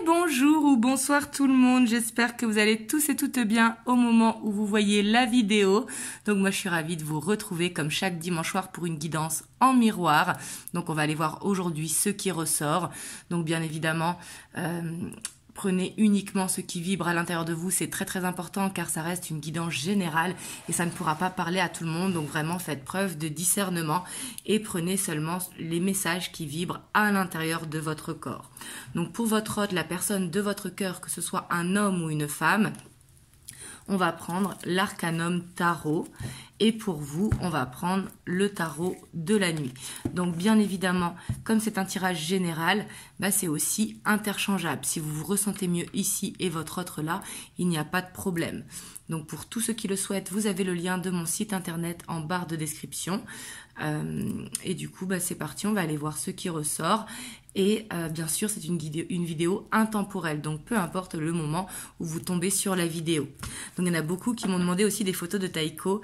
bonjour ou bonsoir tout le monde, j'espère que vous allez tous et toutes bien au moment où vous voyez la vidéo. Donc moi je suis ravie de vous retrouver comme chaque dimanche soir pour une guidance en miroir. Donc on va aller voir aujourd'hui ce qui ressort. Donc bien évidemment, prenez uniquement ce qui vibre à l'intérieur de vous, c'est très important car ça reste une guidance générale et ça ne pourra pas parler à tout le monde. Donc vraiment faites preuve de discernement et prenez seulement les messages qui vibrent à l'intérieur de votre corps. Donc pour votre hôte, la personne de votre cœur, que ce soit un homme ou une femme, on va prendre l'arcanum tarot et pour vous, on va prendre le tarot de la nuit. Donc bien évidemment, comme c'est un tirage général, c'est aussi interchangeable. Si vous vous ressentez mieux ici et votre autre là, il n'y a pas de problème. Donc pour tous ceux qui le souhaitent, vous avez le lien de mon site internet en barre de description. Et du coup, c'est parti, on va aller voir ce qui ressort. Et bien sûr, c'est une vidéo intemporelle, donc peu importe le moment où vous tombez sur la vidéo. Donc il y en a beaucoup qui m'ont demandé aussi des photos de Taïko.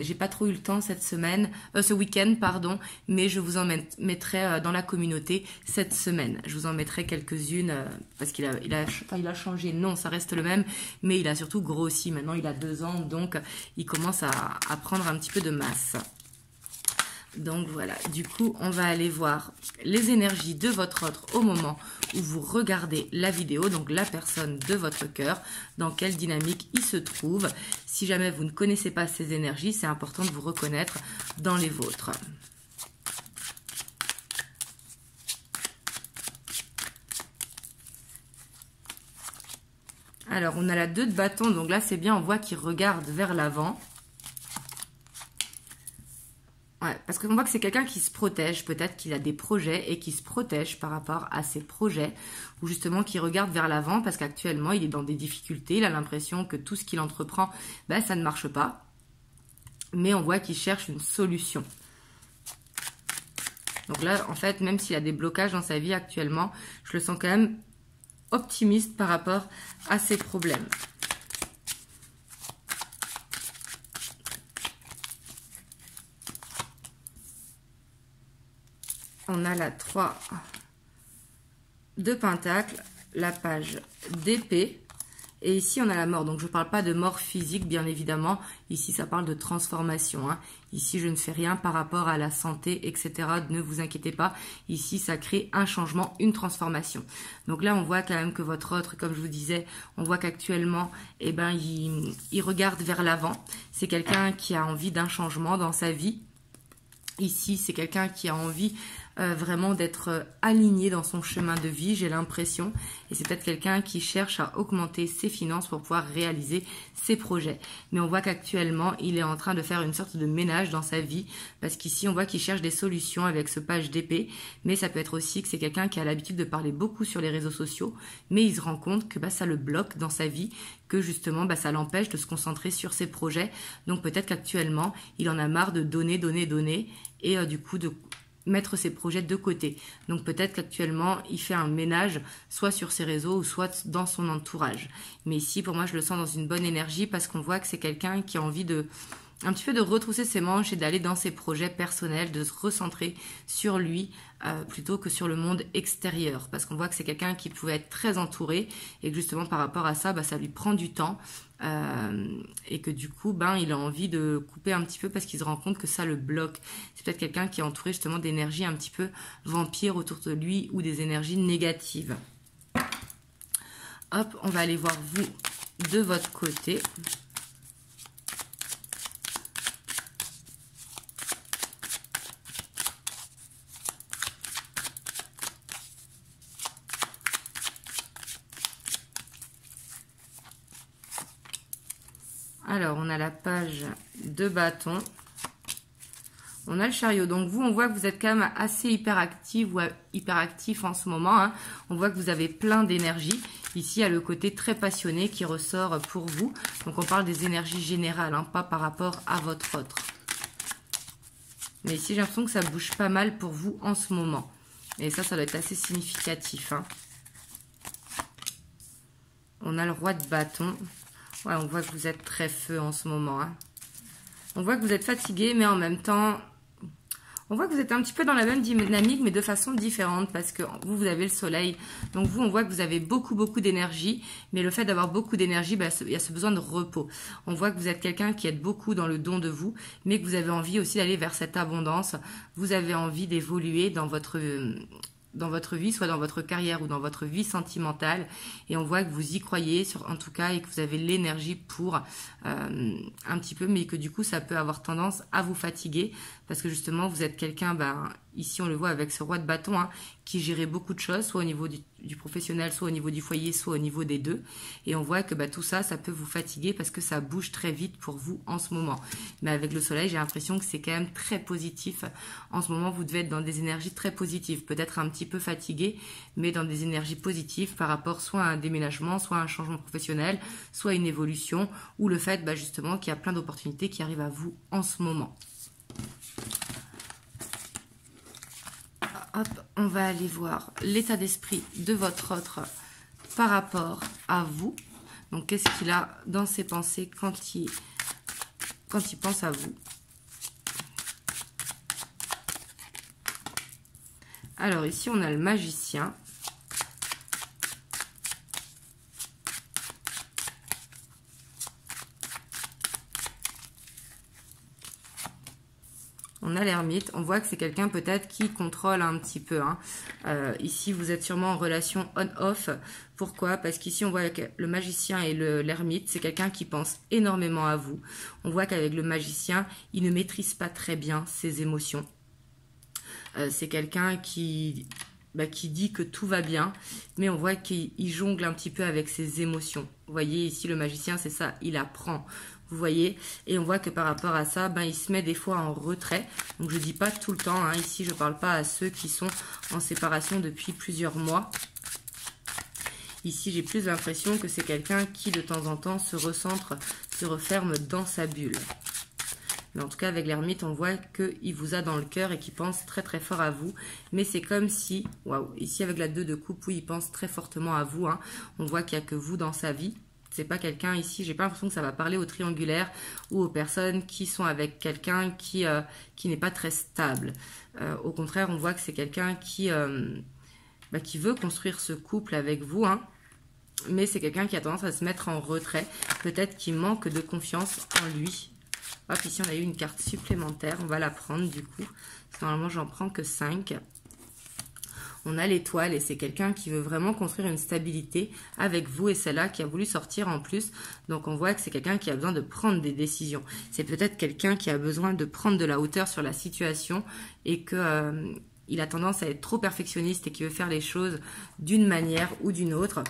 J'ai pas trop eu le temps ce week-end, pardon, mais je vous en mettrai dans la communauté cette semaine. Je vous en mettrai quelques-unes parce qu'il a changé, non, ça reste le même, mais il a surtout grossi. Maintenant, il a 2 ans, donc il commence à prendre un petit peu de masse. Donc voilà, du coup, on va aller voir les énergies de votre autre au moment où vous regardez la vidéo, donc la personne de votre cœur, dans quelle dynamique il se trouve. Si jamais vous ne connaissez pas ces énergies, c'est important de vous reconnaître dans les vôtres. Alors, on a la 2 de bâton, donc là, c'est bien, on voit qu'il regarde vers l'avant. Ouais, parce qu'on voit que c'est quelqu'un qui se protège, peut-être qu'il a des projets et qui se protège par rapport à ses projets, ou justement qui regarde vers l'avant parce qu'actuellement il est dans des difficultés, il a l'impression que tout ce qu'il entreprend, ça ne marche pas, mais on voit qu'il cherche une solution. Donc là, en fait, même s'il a des blocages dans sa vie actuellement, je le sens quand même optimiste par rapport à ses problèmes. On a la 3 de pentacle, la page d'épée, et ici on a la mort. Donc je ne parle pas de mort physique, bien évidemment. Ici ça parle de transformation. Ici je ne fais rien par rapport à la santé, etc. Ne vous inquiétez pas. Ici ça crée un changement, une transformation. Donc là on voit quand même que votre autre, comme je vous disais, on voit qu'actuellement, il regarde vers l'avant. C'est quelqu'un qui a envie d'un changement dans sa vie. Ici c'est quelqu'un qui a envie vraiment d'être aligné dans son chemin de vie, j'ai l'impression. Et c'est peut-être quelqu'un qui cherche à augmenter ses finances pour pouvoir réaliser ses projets. Mais on voit qu'actuellement, il est en train de faire une sorte de ménage dans sa vie. Parce qu'ici, on voit qu'il cherche des solutions avec ce page d'épée. Mais ça peut être aussi que c'est quelqu'un qui a l'habitude de parler beaucoup sur les réseaux sociaux. Mais il se rend compte que ça le bloque dans sa vie. Que justement, ça l'empêche de se concentrer sur ses projets. Donc peut-être qu'actuellement, il en a marre de donner. Et du coup, de mettre ses projets de côté. Donc peut-être qu'actuellement, il fait un ménage soit sur ses réseaux ou soit dans son entourage. Mais ici, pour moi, je le sens dans une bonne énergie parce qu'on voit que c'est quelqu'un qui a envie un petit peu de retrousser ses manches et d'aller dans ses projets personnels, de se recentrer sur lui plutôt que sur le monde extérieur. Parce qu'on voit que c'est quelqu'un qui pouvait être très entouré et que justement par rapport à ça, ça lui prend du temps et que du coup, il a envie de couper un petit peu parce qu'il se rend compte que ça le bloque. C'est peut-être quelqu'un qui est entouré justement d'énergies un petit peu vampires autour de lui ou des énergies négatives. Hop, on va aller voir vous de votre côté. Alors, on a la page de bâton. On a le chariot. Donc, vous, on voit que vous êtes quand même assez hyperactif ou hyperactif en ce moment. On voit que vous avez plein d'énergie. Ici, il y a le côté très passionné qui ressort pour vous. Donc, on parle des énergies générales, pas par rapport à votre autre. Mais ici, j'ai l'impression que ça bouge pas mal pour vous en ce moment. Et ça doit être assez significatif. On a le roi de bâton. Ouais, on voit que vous êtes très feu en ce moment. On voit que vous êtes fatigué, mais en même temps, On voit que vous êtes un petit peu dans la même dynamique, mais de façon différente, parce que vous avez le soleil. Donc vous, on voit que vous avez beaucoup d'énergie, mais le fait d'avoir beaucoup d'énergie, bah, il y a ce besoin de repos. On voit que vous êtes quelqu'un qui est beaucoup dans le don de vous, mais que vous avez envie aussi d'aller vers cette abondance. Vous avez envie d'évoluer dans votre vie, soit dans votre carrière ou dans votre vie sentimentale, et on voit que vous y croyez en tout cas, et que vous avez l'énergie pour un petit peu, mais que du coup ça peut avoir tendance à vous fatiguer, parce que justement vous êtes quelqu'un, ici on le voit avec ce roi de bâton, qui gérait beaucoup de choses, soit au niveau du professionnel, soit au niveau du foyer, soit au niveau des deux, et on voit que tout ça, ça peut vous fatiguer parce que ça bouge très vite pour vous en ce moment. Mais avec le soleil, j'ai l'impression que c'est quand même très positif. En ce moment, vous devez être dans des énergies très positives, peut-être un petit peu fatigué, mais dans des énergies positives par rapport soit à un déménagement, soit à un changement professionnel, soit à une évolution, ou le fait justement qu'il y a plein d'opportunités qui arrivent à vous en ce moment. Hop, on va aller voir l'état d'esprit de votre autre par rapport à vous. Donc, qu'est-ce qu'il a dans ses pensées quand il pense à vous? Alors, ici, on a le magicien. On a l'ermite, on voit que c'est quelqu'un peut-être qui contrôle un petit peu. Ici, vous êtes sûrement en relation on-off. Pourquoi? Parce qu'ici, on voit que le magicien et l'ermite, c'est quelqu'un qui pense énormément à vous. On voit qu'avec le magicien, il ne maîtrise pas très bien ses émotions. C'est quelqu'un qui dit que tout va bien, mais on voit qu'il jongle un petit peu avec ses émotions. Vous voyez, ici, le magicien, c'est ça, il apprend. Vous voyez, et on voit que par rapport à ça, il se met des fois en retrait. Donc, je dis pas tout le temps, ici, je parle pas à ceux qui sont en séparation depuis plusieurs mois. Ici, j'ai plus l'impression que c'est quelqu'un qui, de temps en temps, se recentre, se referme dans sa bulle. Mais en tout cas, avec l'ermite, on voit qu'il vous a dans le cœur et qu'il pense très très fort à vous. Mais c'est comme si, waouh, ici avec la 2 de coupe, oui, il pense très fortement à vous. On voit qu'il n'y a que vous dans sa vie. C'est pas quelqu'un ici, j'ai pas l'impression que ça va parler aux triangulaires ou aux personnes qui sont avec quelqu'un qui n'est pas très stable. Au contraire, on voit que c'est quelqu'un qui veut construire ce couple avec vous, mais c'est quelqu'un qui a tendance à se mettre en retrait. Peut-être qu'il manque de confiance en lui. Hop, ici on a eu une carte supplémentaire, on va la prendre du coup. Normalement, j'en prends que 5. On a l'étoile et c'est quelqu'un qui veut vraiment construire une stabilité avec vous et celle-là qui a voulu sortir en plus. Donc on voit que c'est quelqu'un qui a besoin de prendre des décisions. C'est peut-être quelqu'un qui a besoin de prendre de la hauteur sur la situation et que il a tendance à être trop perfectionniste et qui veut faire les choses d'une manière ou d'une autre.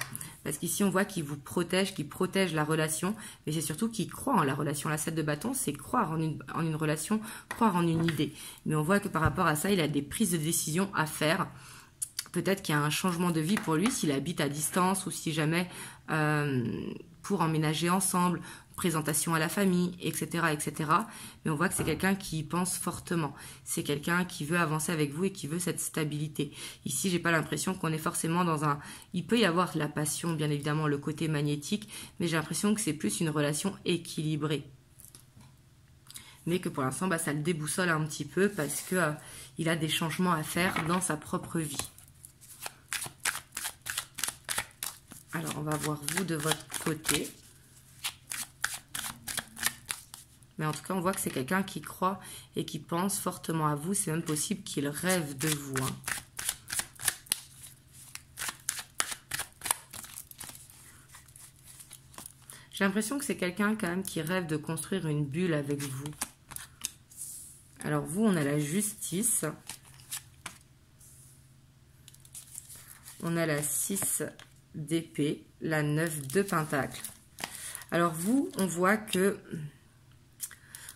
Parce qu'ici, on voit qu'il vous protège, qu'il protège la relation, mais c'est surtout qu'il croit en la relation. La 7 de bâton, c'est croire en une relation, croire en une idée. Mais on voit que par rapport à ça, il a des prises de décision à faire. Peut-être qu'il y a un changement de vie pour lui, s'il habite à distance ou si jamais pour emménager ensemble, présentation à la famille, etc., etc. Mais on voit que c'est quelqu'un qui pense fortement. C'est quelqu'un qui veut avancer avec vous et qui veut cette stabilité. Ici, j'ai pas l'impression qu'on est forcément dans un... Il peut y avoir la passion, bien évidemment, le côté magnétique, mais j'ai l'impression que c'est plus une relation équilibrée. Mais que pour l'instant, ça le déboussole un petit peu parce que il a des changements à faire dans sa propre vie. Alors, on va voir vous de votre côté. Mais en tout cas, on voit que c'est quelqu'un qui croit et qui pense fortement à vous. C'est même possible qu'il rêve de vous. J'ai l'impression que c'est quelqu'un quand même qui rêve de construire une bulle avec vous. Alors vous, on a la justice. On a la 6 d'épée, la 9 de pentacle. Alors vous, on voit que...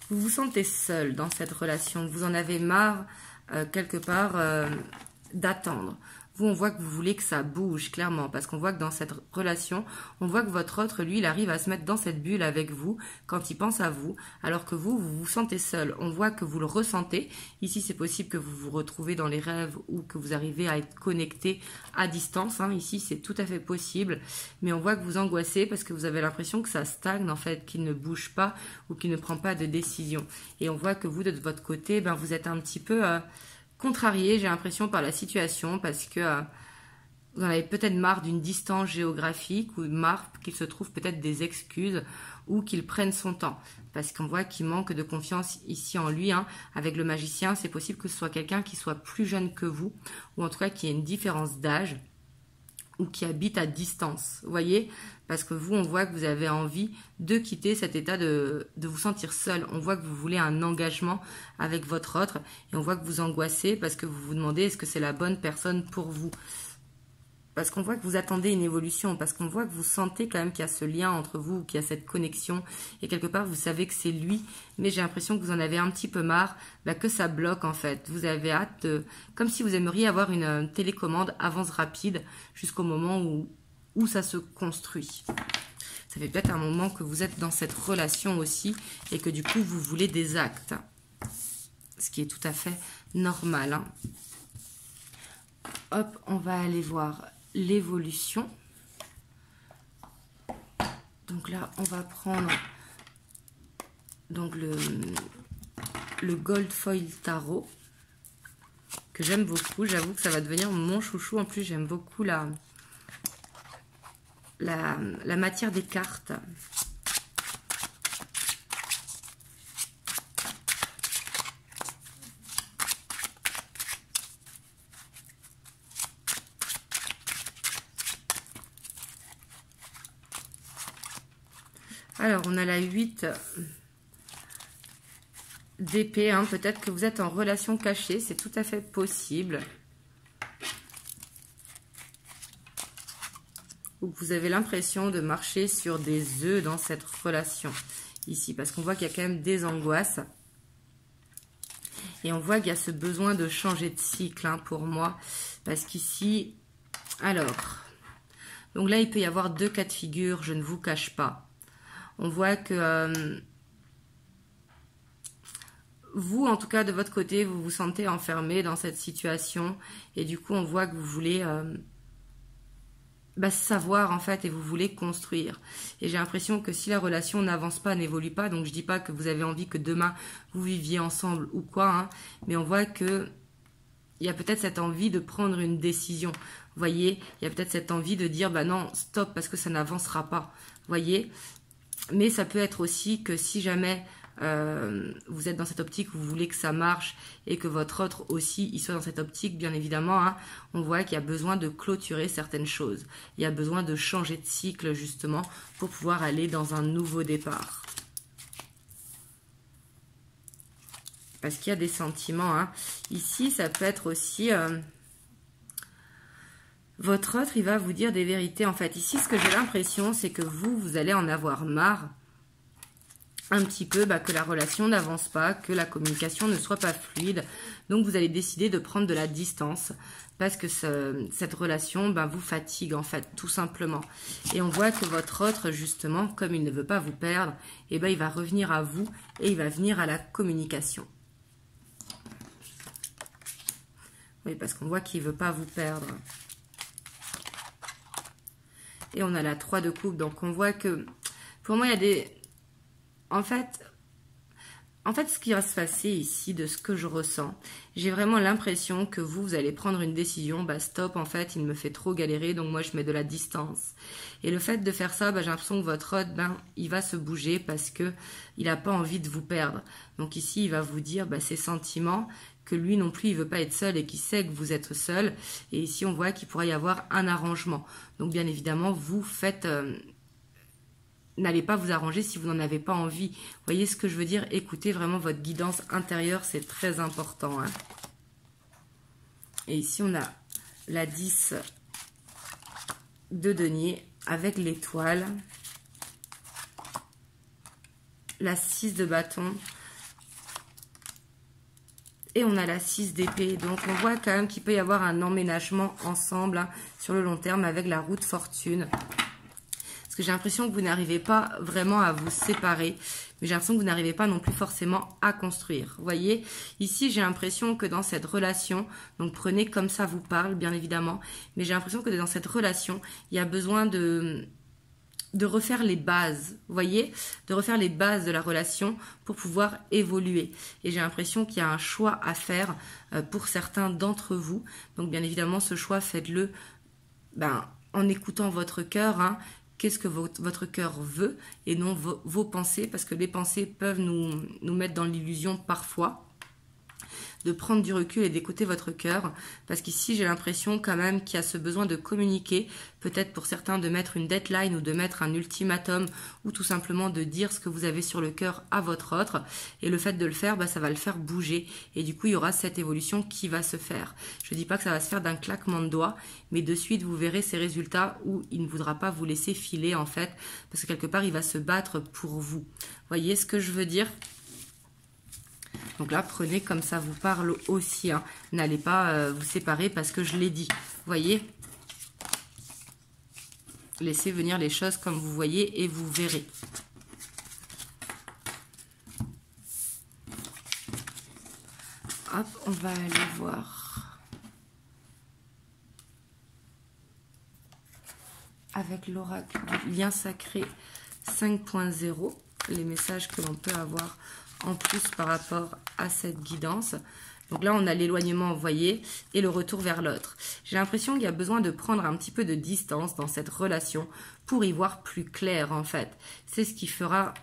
vous vous sentez seul dans cette relation. Vous en avez marre, quelque part, d'attendre. vous, on voit que vous voulez que ça bouge, clairement, parce qu'on voit que dans cette relation, on voit que votre autre, lui, il arrive à se mettre dans cette bulle avec vous quand il pense à vous, alors que vous, vous vous sentez seul. On voit que vous le ressentez. Ici, c'est possible que vous vous retrouvez dans les rêves ou que vous arrivez à être connecté à distance. Hein. Ici, c'est tout à fait possible, mais on voit que vous angoissez parce que vous avez l'impression que ça stagne, en fait, qu'il ne bouge pas ou qu'il ne prend pas de décision. Et on voit que vous, de votre côté, ben, vous êtes un petit peu... contrarié, j'ai l'impression, par la situation parce que vous en avez peut-être marre d'une distance géographique ou marre qu'il se trouve peut-être des excuses ou qu'il prenne son temps parce qu'on voit qu'il manque de confiance ici en lui. Hein. Avec le magicien, c'est possible que ce soit quelqu'un qui soit plus jeune que vous ou en tout cas qui ait une différence d'âge ou qui habite à distance, vous voyez, parce que vous, on voit que vous avez envie de quitter cet état de vous sentir seul. On voit que vous voulez un engagement avec votre autre et on voit que vous angoissez parce que vous vous demandez est-ce que c'est la bonne personne pour vous. Parce qu'on voit que vous attendez une évolution, parce qu'on voit que vous sentez quand même qu'il y a ce lien entre vous, qu'il y a cette connexion, et quelque part vous savez que c'est lui, mais j'ai l'impression que vous en avez un petit peu marre, bah, que ça bloque en fait. Vous avez hâte, comme si vous aimeriez avoir une télécommande avance rapide jusqu'au moment où ça se construit. Ça fait peut-être un moment que vous êtes dans cette relation aussi, et que du coup vous voulez des actes, ce qui est tout à fait normal. Hein. Hop, on va aller voir l'évolution. Donc là, on va prendre donc le Gold Foil Tarot que j'aime beaucoup. J'avoue que ça va devenir mon chouchou. En plus, j'aime beaucoup la matière des cartes. Alors, on a la 8 d'épée. Hein. Peut-être que vous êtes en relation cachée. C'est tout à fait possible. Ou que vous avez l'impression de marcher sur des œufs dans cette relation. Ici, parce qu'on voit qu'il y a quand même des angoisses. Et on voit qu'il y a ce besoin de changer de cycle, hein, pour moi. Parce qu'ici, alors... Donc là, il peut y avoir deux cas de figure, je ne vous cache pas. On voit que vous, en tout cas, de votre côté, vous vous sentez enfermé dans cette situation. Et du coup, on voit que vous voulez savoir, en fait, et vous voulez construire. Et j'ai l'impression que si la relation n'avance pas, n'évolue pas, donc je dis pas que vous avez envie que demain, vous viviez ensemble ou quoi, hein, mais on voit que il y a peut-être cette envie de prendre une décision. Vous voyez, il y a peut-être cette envie de dire, bah non, stop, parce que ça n'avancera pas. Vous voyez ? Mais ça peut être aussi que si jamais vous êtes dans cette optique où vous voulez que ça marche et que votre autre aussi il soit dans cette optique, bien évidemment, hein, on voit qu'il y a besoin de clôturer certaines choses. Il y a besoin de changer de cycle justement pour pouvoir aller dans un nouveau départ. Parce qu'il y a des sentiments. Hein. Ici, ça peut être aussi... votre autre, il va vous dire des vérités. En fait, ici, ce que j'ai l'impression, c'est que vous allez en avoir marre un petit peu, que la relation n'avance pas, que la communication ne soit pas fluide. Donc, vous allez décider de prendre de la distance parce que cette relation vous fatigue, en fait, tout simplement. Et on voit que votre autre, justement, comme il ne veut pas vous perdre, il va revenir à vous et il va venir à la communication. Oui, parce qu'on voit qu'il ne veut pas vous perdre. Et on a la 3 de coupe. Donc, on voit que, pour moi, il y a des... En fait, ce qui va se passer ici, de ce que je ressens, j'ai vraiment l'impression que vous allez prendre une décision. Stop, en fait, il me fait trop galérer, donc moi, je mets de la distance. Et le fait de faire ça, j'ai l'impression que votre autre, il va se bouger parce que il n'a pas envie de vous perdre. Donc ici, il va vous dire ses sentiments, que lui non plus, il veut pas être seul et qu'il sait que vous êtes seul. Et ici, on voit qu'il pourrait y avoir un arrangement. Donc, bien évidemment, vous faites... n'allez pas vous arranger si vous n'en avez pas envie. Vous voyez ce que je veux dire? Écoutez vraiment votre guidance intérieure, c'est très important. Hein. Et ici, on a la 10 de denier avec l'étoile. La 6 de bâton. Et on a la 6 d'épée. Donc, on voit quand même qu'il peut y avoir un emménagement ensemble hein, sur le long terme avec la roue de fortune. Parce que j'ai l'impression que vous n'arrivez pas vraiment à vous séparer. Mais j'ai l'impression que vous n'arrivez pas non plus forcément à construire. Vous voyez, ici, j'ai l'impression que dans cette relation, donc prenez comme ça vous parle, bien évidemment. Mais j'ai l'impression que dans cette relation, il y a besoin de refaire les bases, vous voyez, de refaire les bases de la relation pour pouvoir évoluer. Et j'ai l'impression qu'il y a un choix à faire pour certains d'entre vous. Donc bien évidemment, ce choix, faites-le en écoutant votre cœur. Hein. Qu'est-ce que votre cœur veut et non vos pensées, parce que les pensées peuvent nous mettre dans l'illusion parfois. De prendre du recul et d'écouter votre cœur, parce qu'ici j'ai l'impression quand même qu'il y a ce besoin de communiquer, peut-être pour certains de mettre une deadline ou de mettre un ultimatum ou tout simplement de dire ce que vous avez sur le cœur à votre autre, et le fait de le faire, ça va le faire bouger et du coup il y aura cette évolution qui va se faire. Je ne dis pas que ça va se faire d'un claquement de doigts, mais de suite vous verrez ces résultats où il ne voudra pas vous laisser filer en fait, parce que quelque part il va se battre pour vous. Voyez ce que je veux dire ? Donc là, prenez comme ça vous parle aussi. Hein. N'allez pas vous séparer parce que je l'ai dit. Vous voyez ? Laissez venir les choses comme vous voyez et vous verrez. Hop, on va aller voir. Avec l'oracle du lien sacré 5.0, les messages que l'on peut avoir en plus par rapport à cette guidance. Donc là, on a l'éloignement, vous voyez, et le retour vers l'autre. J'ai l'impression qu'il y a besoin de prendre un petit peu de distance dans cette relation pour y voir plus clair, en fait. C'est ce qui fera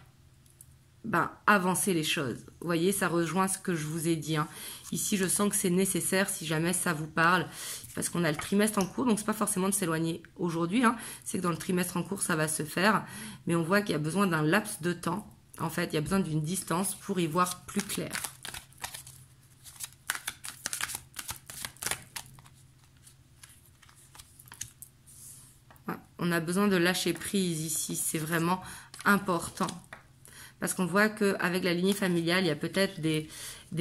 avancer les choses. Vous voyez, ça rejoint ce que je vous ai dit. Hein. Ici, je sens que c'est nécessaire si jamais ça vous parle, parce qu'on a le trimestre en cours, donc c'est pas forcément de s'éloigner aujourd'hui. Hein. C'est que dans le trimestre en cours, ça va se faire, mais on voit qu'il y a besoin d'un laps de temps. En fait, il y a besoin d'une distance pour y voir plus clair. Voilà. On a besoin de lâcher prise ici, c'est vraiment important. Parce qu'on voit qu'avec la lignée familiale, il y a peut-être des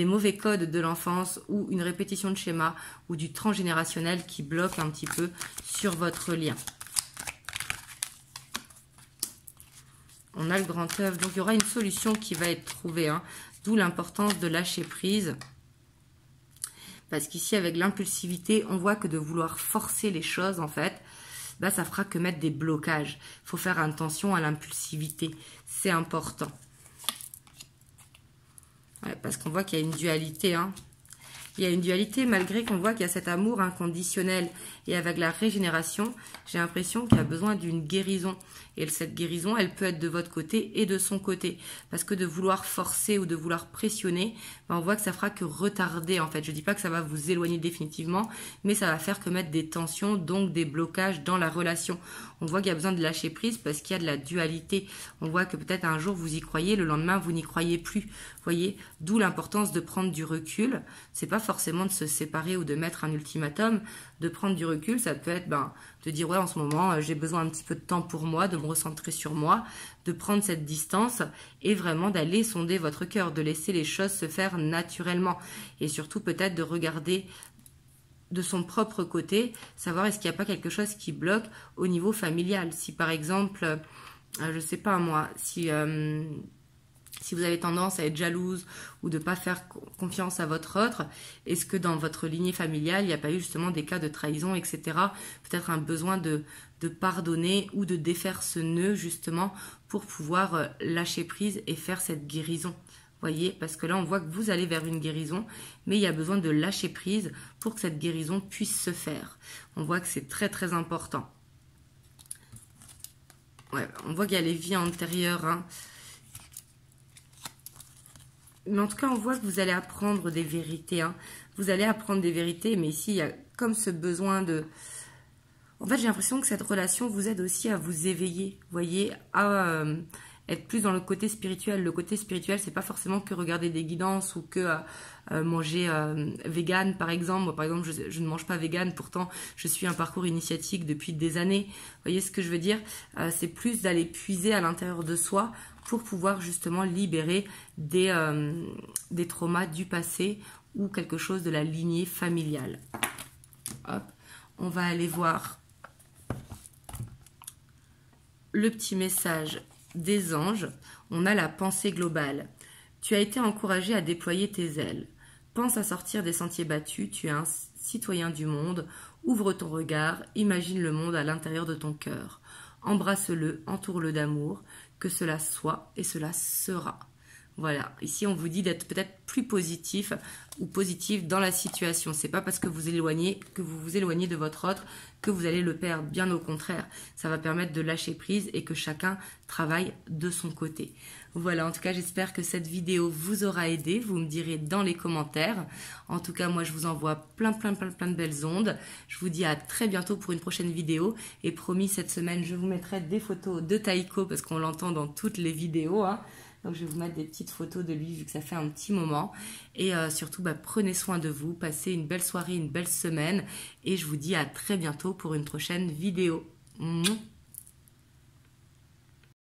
mauvais codes de l'enfance ou une répétition de schéma ou du transgénérationnel qui bloque un petit peu sur votre lien. On a le grand œuf, donc il y aura une solution qui va être trouvée, hein, d'où l'importance de lâcher prise. Parce qu'ici, avec l'impulsivité, on voit que de vouloir forcer les choses, en fait, ça fera que mettre des blocages. Il faut faire attention à l'impulsivité, c'est important. Ouais, parce qu'on voit qu'il y a une dualité, hein. Il y a une dualité malgré qu'on voit qu'il y a cet amour inconditionnel. Et avec la régénération, j'ai l'impression qu'il y a besoin d'une guérison. Et cette guérison, elle peut être de votre côté et de son côté. Parce que de vouloir forcer ou de vouloir pressionner, on voit que ça fera que retarder en fait. Je ne dis pas que ça va vous éloigner définitivement, mais ça va faire que mettre des tensions, donc des blocages dans la relation. On voit qu'il y a besoin de lâcher prise parce qu'il y a de la dualité. On voit que peut-être un jour vous y croyez, le lendemain vous n'y croyez plus. Vous voyez, d'où l'importance de prendre du recul. C'est pas forcément de se séparer ou de mettre un ultimatum, de prendre du recul, ça peut être de dire ouais, en ce moment j'ai besoin un petit peu de temps pour moi, de me recentrer sur moi, de prendre cette distance et vraiment d'aller sonder votre cœur, de laisser les choses se faire naturellement et surtout peut-être de regarder de son propre côté, savoir est-ce qu'il n'y a pas quelque chose qui bloque au niveau familial. Si par exemple, je sais pas moi, si vous avez tendance à être jalouse ou de ne pas faire confiance à votre autre, est-ce que dans votre lignée familiale, il n'y a pas eu justement des cas de trahison, etc. Peut-être un besoin de pardonner ou de défaire ce nœud justement pour pouvoir lâcher prise et faire cette guérison. Voyez, parce que là, on voit que vous allez vers une guérison, mais il y a besoin de lâcher prise pour que cette guérison puisse se faire. On voit que c'est très, très important. Ouais, on voit qu'il y a les vies antérieures, hein. Mais en tout cas, on voit que vous allez apprendre des vérités. Hein. Vous allez apprendre des vérités, mais ici, il y a comme ce besoin de... En fait, j'ai l'impression que cette relation vous aide aussi à vous éveiller, vous voyez, à être plus dans le côté spirituel. Le côté spirituel, c'est pas forcément que regarder des guidances ou que manger vegan, par exemple. Moi, par exemple, je ne mange pas vegan, pourtant, je suis un parcours initiatique depuis des années. Vous voyez ce que je veux dire? C'est plus d'aller puiser à l'intérieur de soi pour pouvoir justement libérer des traumas du passé ou quelque chose de la lignée familiale. Hop, on va aller voir le petit message des anges. On a la pensée globale. Tu as été encouragé à déployer tes ailes. Pense à sortir des sentiers battus, tu es un citoyen du monde. Ouvre ton regard, imagine le monde à l'intérieur de ton cœur. Embrasse-le, entoure-le d'amour, que cela soit et cela sera. Voilà, ici on vous dit d'être peut-être plus positif ou positif dans la situation. C'est pas parce que vous vous éloignez de votre autre que vous allez le perdre. Bien au contraire, ça va permettre de lâcher prise et que chacun travaille de son côté. Voilà, en tout cas j'espère que cette vidéo vous aura aidé. Vous me direz dans les commentaires. En tout cas moi je vous envoie plein de belles ondes. Je vous dis à très bientôt pour une prochaine vidéo. Et promis, cette semaine je vous mettrai des photos de Taïko parce qu'on l'entend dans toutes les vidéos, hein. Donc je vais vous mettre des petites photos de lui vu que ça fait un petit moment. Et surtout, prenez soin de vous, passez une belle soirée, une belle semaine. Et je vous dis à très bientôt pour une prochaine vidéo.